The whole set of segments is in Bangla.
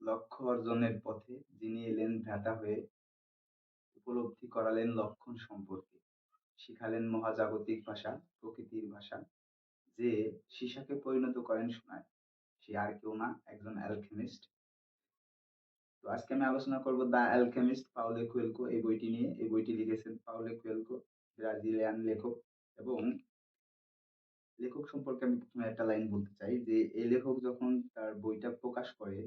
লক্ষ্য অর্জনের পথে যিনি এলেন ভ্রাতা হয়ে, উপলব্ধি করালেন লক্ষণ সম্পর্কে, শিখালেন মহাজাগতিক ভাষা, প্রকৃতির ভাষা, যে সীসাকে পরিণত করেন সোনায়। সে আর কেউ না, একজন অ্যালকেমিস্ট। তো আজকে আমি আলোচনা করব দ্য অ্যালকেমিস্ট পাওলো কুয়েলকো এই বইটি নিয়ে। এই বইটি লিখেছেন পাওলো কুয়েলকো, ব্রাজিলিয়ান লেখক। এবং লেখক সম্পর্কে আমি প্রথমে একটা লাইন বলতে চাই যে এই লেখক যখন তার বইটা প্রকাশ করে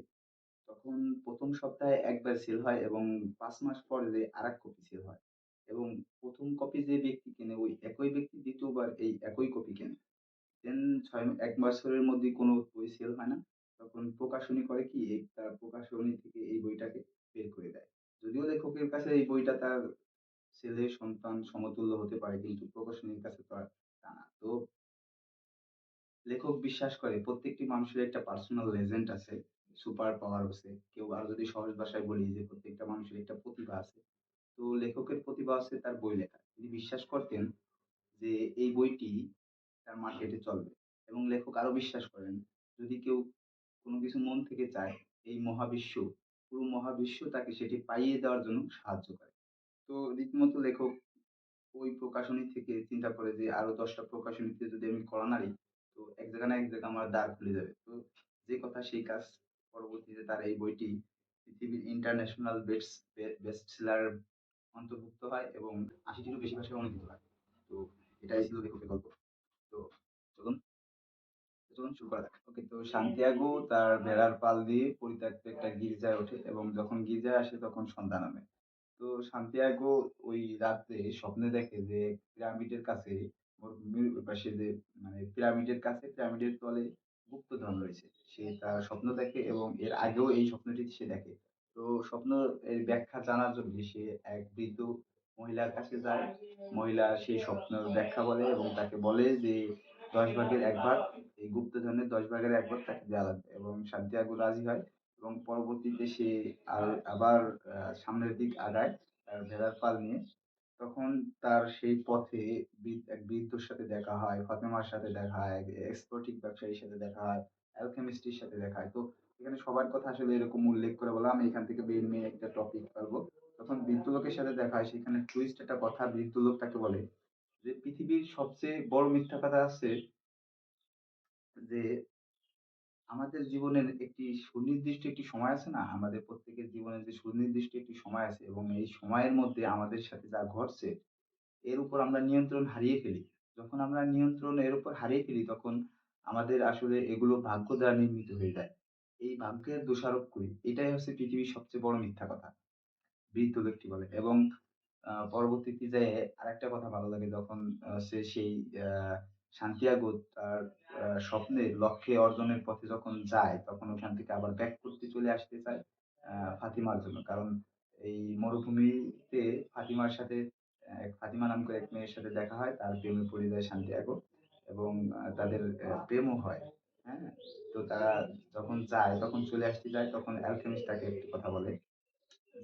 তখন ১ম সপ্তাহে একবার সেল হয় এবং ৫ মাস পরে যে আরেক কপি সেল হয়। এবং ১ম কপি যে ব্যক্তি কেনে ওই একই ব্যক্তি ২য় বার এই একই কপি কেনে। দেন ১ বছরের মধ্যে কোনো বই সেল হয় না। তখন প্রকাশনী করে কি এই তার প্রকাশনী থেকে এই বইটাকে বের করে দেয়। যদিও লেখকের কাছে এই বইটা তার ছেলে সন্তান সমতুল্য হতে পারে কিন্তু প্রকাশনীর কাছে তো আর তা না। তো লেখক বিশ্বাস করে প্রত্যেকটি মানুষের একটা পার্সোনাল লেজেন্ড আছে, সুপার পাওয়ার আছে। কেউ আর যদি সহজ ভাষায় বলি যে প্রত্যেকটা মানুষের একটা প্রতিভা আছে। তো লেখকের প্রতিভা আছে তার বই লেখা। তিনি বিশ্বাস করতেন যে এই বইটি তার মার্কেটে চলবে। এবং লেখক আরো বিশ্বাস করেন যদি কেউ কোনো কিছু মন থেকে চায় এই মহাবিশ্ব, পুরো মহাবিশ্ব তাকে সেটি পাইয়ে দেওয়ার জন্য সাহায্য করে। তো রীতিমতো লেখক ওই প্রকাশনী থেকে চিন্তা করে যে আরো ১০ টা প্রকাশনীতে যদি আমি কড়া নাড়ি, তো এক জায়গা না এক জায়গা আমার দ্বার খুলে যাবে। তো যে কথা সেই কাজ। পরবর্তীতে তার এই বইটি পৃথিবীর ইন্টারন্যাশনাল বেস্ট সেলার অন্তর্ভুক্ত হয় এবং ৮০ টিরও বেশি ভাষায় অনুদিত হয়। তো এটাই ছিল লেখকের গল্প। তো চলুন, চলুন শুরু করা যাক। ওকে, তো সান্তিয়াগো তার ভেড়ার পাল দিয়ে পরিত্যক্ত একটা গির্জায় ওঠে এবং যখন গির্জায় আসে তখন সন্ধ্যা নামে। তো সান্তিয়াগো ওই রাত্রে স্বপ্নে দেখে যে পিরামিডের কাছে মরুভূমির ওই পাশে যে পিরামিডের কাছে পিরামিডের তলে গুপ্তধন রয়েছে। সে তার স্বপ্ন দেখে এবং এর আগেও এই স্বপ্নটি সে দেখে। তো স্বপ্ন এর ব্যাখ্যা জানার জন্য সে এক বৃদ্ধ মহিলার কাছে যায়। মহিলা সেই স্বপ্নের ব্যাখ্যা বলে এবং তাকে বলে যে ১০ ভাগের ১ ভাগ এই গুপ্তধনের ১০ ভাগের ১ ভাগ তাকে দেয়া লাগবে এবং সান্তিয়াগো রাজি হয়। এবং পরবর্তীতে সে আবার সামনের দিক আগায় তার ভেড়ার পাল নিয়ে। তখন তার সেই পথে এক বৃদ্ধর সাথে দেখা হয়, ফাতেমার সাথে দেখা হয়, এক্সপোর্টিক ব্যবসায়ীর সাথে দেখা হয়, অ্যালকেমিস্টের সাথে দেখা হয়। তো এখানে সবার কথা আসলে এরকম উল্লেখ করে বলা আমি এখান থেকে মেইন একটা টপিক পারবো। তখন বৃদ্ধ লোকের সাথে দেখা হয়, সেখানে টুইস্ট একটা কথা বৃদ্ধ লোক তাকে বলে যে পৃথিবীর সবচেয়ে বড় মিথ্যা কথা আছে যে আমাদের জীবনের একটি সুনির্দিষ্ট একটি সময় আছে না? আমাদের প্রত্যেকের জীবনের যে সুনির্দিষ্ট একটি সময় আছে এবং এই সময়ের মধ্যে আমাদের সাথে যা ঘটছে, এর উপর আমরা নিয়ন্ত্রণ হারিয়ে ফেলি। যখন আমরা নিয়ন্ত্রণ এর উপর হারিয়ে ফেলি, তখন আমাদের আসলে এগুলো ভাগ্য দ্বারা নির্মিত হয়ে যায়। এই ভাগ্যের দোষারোপ করি। এটাই হচ্ছে পৃথিবীর সবচেয়ে বড় মিথ্যা কথা। বৃদ্ধ ব্যক্তি বলে এবং পরবর্তীতে যেয়ে আরেকটা কথা ভালো লাগে যখন সে সেই আ সান্তিয়াগো তার স্বপ্নের লক্ষ্যে অর্জনের পথে যখন যায়, তখন ওখান থেকে আবার ব্যাক করতে চলে আসতে চায় আ ফাতিমার জন্য। কারণ এই মরুভূমিতে ফাতিমার সাথে ফাতিমা নাম করে এক মেয়ের সাথে দেখা হয়। তার প্রেমে পড়ে যায় সান্তিয়াগো এবং তাদের প্রেমও হয়। হ্যাঁ? তো তারা যখন যায়, তখন চলে আসতে যায়, তখন অ্যালকেমিস্ট তাকে একটি কথা বলে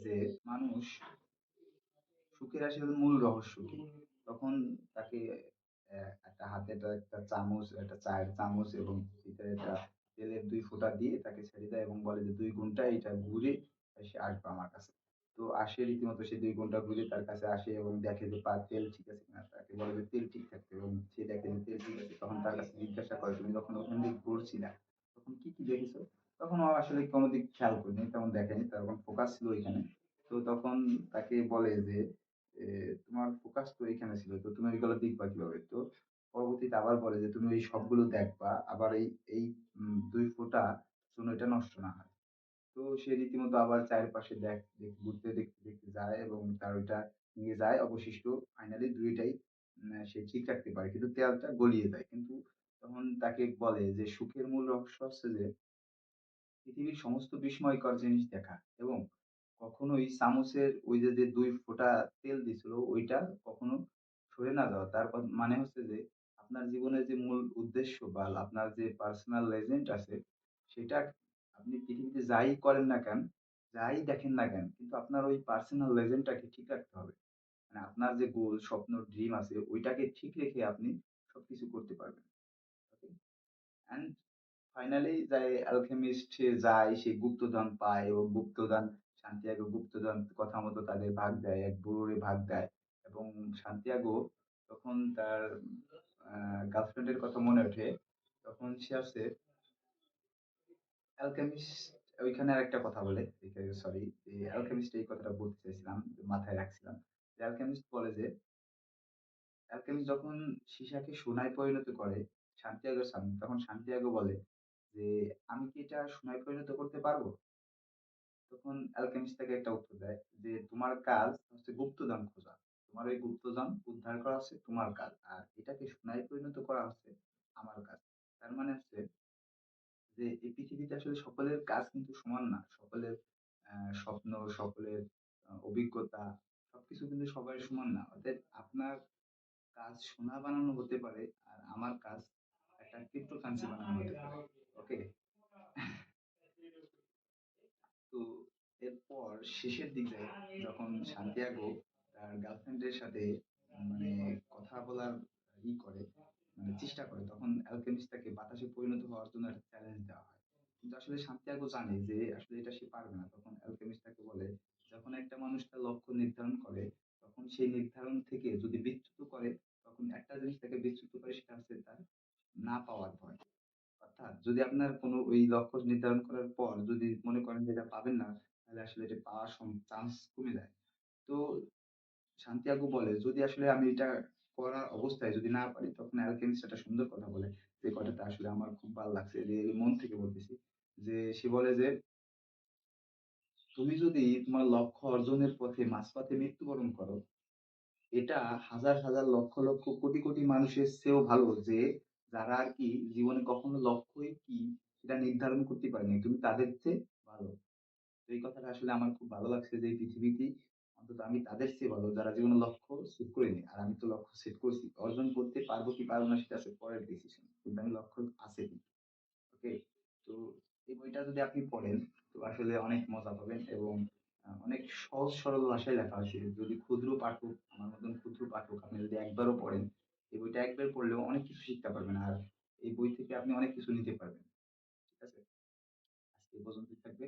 যে মানুষ সুখের আসলে মূল রহস্য কি? তখন তাকে একটা হাতে একটা চামচ, একটা চায়ের চামচ এবং ভিতরে একটা তেলের ২ ফোঁটা দিয়ে তাকে ছেড়ে দেয় এবং বলে যে ২ ঘন্টা এটা ঘুরে সে আসবে আমার কাছে। তো আসে রীতিমতো সে ২ ঘন্টা ঘুরে তার কাছে আসে এবং দেখে যে তেল ঠিক আছে কিনা। তাকে বলে যে তেল ঠিক থাকবে এবং সে দেখে যে তেল ঠিক আছে। তখন তার কাছে জিজ্ঞাসা করে, "তুমি যখন ওখান দিয়ে ঘুরছিলা, তখন কি, কি দেখেছো?" তখন ও আসলে কোন দিক খেয়াল করেনি, তেমন দেখেনি। তার এখন ফোকাস ছিল ঐখানে। তো তখন তাকে বলে যে এ তোমার ফোকাস তো এখানে ছিল। তো তুমি ওইগুলো দেখবা কিভাবে? তো পরবর্তীতে আবার বলে যে, "তুমি ওই সবগুলো দেখবা। আবার এই ২ ফোঁটা যেন এটা নষ্ট না হয়।" তো সে রীতিমতো আবার চারপাশে দেখতে যায় এবং তার ওইটা নিয়ে যায়। অবশিষ্ট ফাইনালি ২ টাই সে ঠিক রাখতে পারে। কিন্তু তেলটা গলিয়ে যায়। কিন্তু তখন তাকে বলে যে, "সুখের মূল রহস্য হচ্ছে যে পৃথিবীর সমস্ত বিস্ময়কর জিনিস দেখা এবং কখনোই চামচের ওই যে ২ ফোঁটা তেল দিছিল ওইটা কখনো সরে না যাওয়া। তার মানে হচ্ছে যে আপনার জীবনের যে মূল উদ্দেশ্য বা আপনার যে পার্সোনাল লেজেন্ড আছে সেটা আপনি পৃথিবীতে যাই করেন না কেন, যাই দেখেন না কেন, কিন্তু আপনার ওই পার্সোনাল লেজেন্ডটাকে ঠিক রাখতে হবে। মানে আপনার যে গোল, স্বপ্ন, ড্রিম আছে ওইটাকে ঠিক রেখে আপনি সবকিছু করতে পারবেন। ওকে? অ্যান্ড ফাইনালি যায় অ্যালকেমিস্ট সে যায়, সে গুপ্তধন পায় এবং গুপ্তধন সান্তিয়াগো গুপ্তধন কথা মতো তাদের ভাগ দেয়, এক বুড়োরে ভাগ দেয় এবং সান্তিয়াগো তখন তার গার্লফ্রেন্ডের কথা মনে ওঠে। তখন সে আছে অ্যালকেমিস্ট ওইখানে আরেকটা কথা বলে, সরি, অ্যালকেমিস্ট এই কথাটা বলতে চাইছিলাম, মাথায় রাখছিলাম। অ্যালকেমিস্ট বলে যে অ্যালকেমিস্ট যখন সীসাকে সোনায় পরিণত করে সান্তিয়াগোর সামনে, তখন সান্তিয়াগো বলে যে, "আমি কি এটা সোনায় পরিণত করতে পারবো?" তখন অ্যালকেমিস্ট তাকে একটা উত্তর দেয় যে, "তোমার কাজ হচ্ছে গুপ্তধন খোঁজা। তোমার ওই গুপ্তধন উদ্ধার করা হচ্ছে তোমার কাজ। আর এটাকে সোনায় পরিণত করা হচ্ছে আমার কাজ।" তার মানে হচ্ছে যে এই পৃথিবীতে আসলে সকলের কাজ কিন্তু সমান না। সকলের স্বপ্ন, সকলের অভিজ্ঞতা সবকিছু কিন্তু সবার সমান না। অতএব আপনার কাজ সোনা বানানো হতে পারে, আর আমার কাজ একটা ক্রিপ্টোকারেন্সি বানানো হতে পারে। ওকে? তো এরপর শেষের দিকে যখন সান্তিয়াগো তার গার্লফ্রেন্ডের সাথে মানে কথা বলার করে, মানে চেষ্টা করে, তখন অ্যালকেমিস্ট তাকে বাতাসে পরিণত হওয়ার জন্য একটা চ্যালেঞ্জ দেওয়া হয়। কিন্তু আসলে সান্তিয়াগো জানে যে আসলে এটা সে পারবে না। তখন অ্যালকেমিস্ট তাকে বলে, যখন একটা মানুষ তার লক্ষ্য নির্ধারণ করে, তখন সেই নির্ধারণ থেকে যদি বিচ্যুত করে, তখন একটা জিনিস তাকে বিচ্যুত করে, সেটা হচ্ছে তার না পাওয়ার ভয়। অর্থাৎ যদি আপনার কোনো ওই লক্ষ্য নির্ধারণ করার পর যদি মনে করেন যে এটা পাবেন না, তাহলে আসলে এটা পাওয়ার চান্স কমে যায়। তো সান্তিয়াগো বলে, যদি আসলে আমি এটা করার অবস্থায় যদি না পারি, তখন অ্যালকেমিস্ট একটা সুন্দর কথা বলে। যে কথাটা আসলে আমার খুব ভালো লাগছে। রিয়েলি মন থেকে বলতেছি। যে সে বলে যে, "তুমি যদি তোমার লক্ষ্য অর্জনের পথে মাঝপথে মৃত্যুবরণ করো, এটা হাজার, হাজার লক্ষ, লক্ষ কোটি, কোটি মানুষের চেয়েও ভালো যে যারা আরকি জীবনে কখনো লক্ষ্যই কি সেটা নির্ধারণ করতে পারেনি। তুমি তাদের চেয়ে ভালো।" তো এই কথাটা আসলে আমার খুব ভালো লাগছে যে এই পৃথিবীতেই অন্তত আমি তাদের চেয়ে ভালো যারা জীবনে লক্ষ্য সেট করিনি। আর আমি তো লক্ষ্য সেট করছি। অর্জন করতে পারবো কি পারবো না সেটা হচ্ছে পরের ডিসিশন। কিন্তু আমি লক্ষ্য আছে কিন্তু। ওকে? তো এই বইটা যদি আপনি পড়েন তো আসলে অনেক মজা পাবেন এবং অনেক সহজ সরল ভাষায় লেখা হয়েছে। যদি ক্ষুদ্র পাঠক, আমার মতন ক্ষুদ্র পাঠক আপনি যদি একবারও পড়েন, এই বইটা একবার পড়লেও অনেক কিছু শিখতে পারবেন। আর এই বই থেকে আপনি অনেক কিছু নিতে পারবেন। ঠিক আছে? আজকে এই পর্যন্তই থাকবে।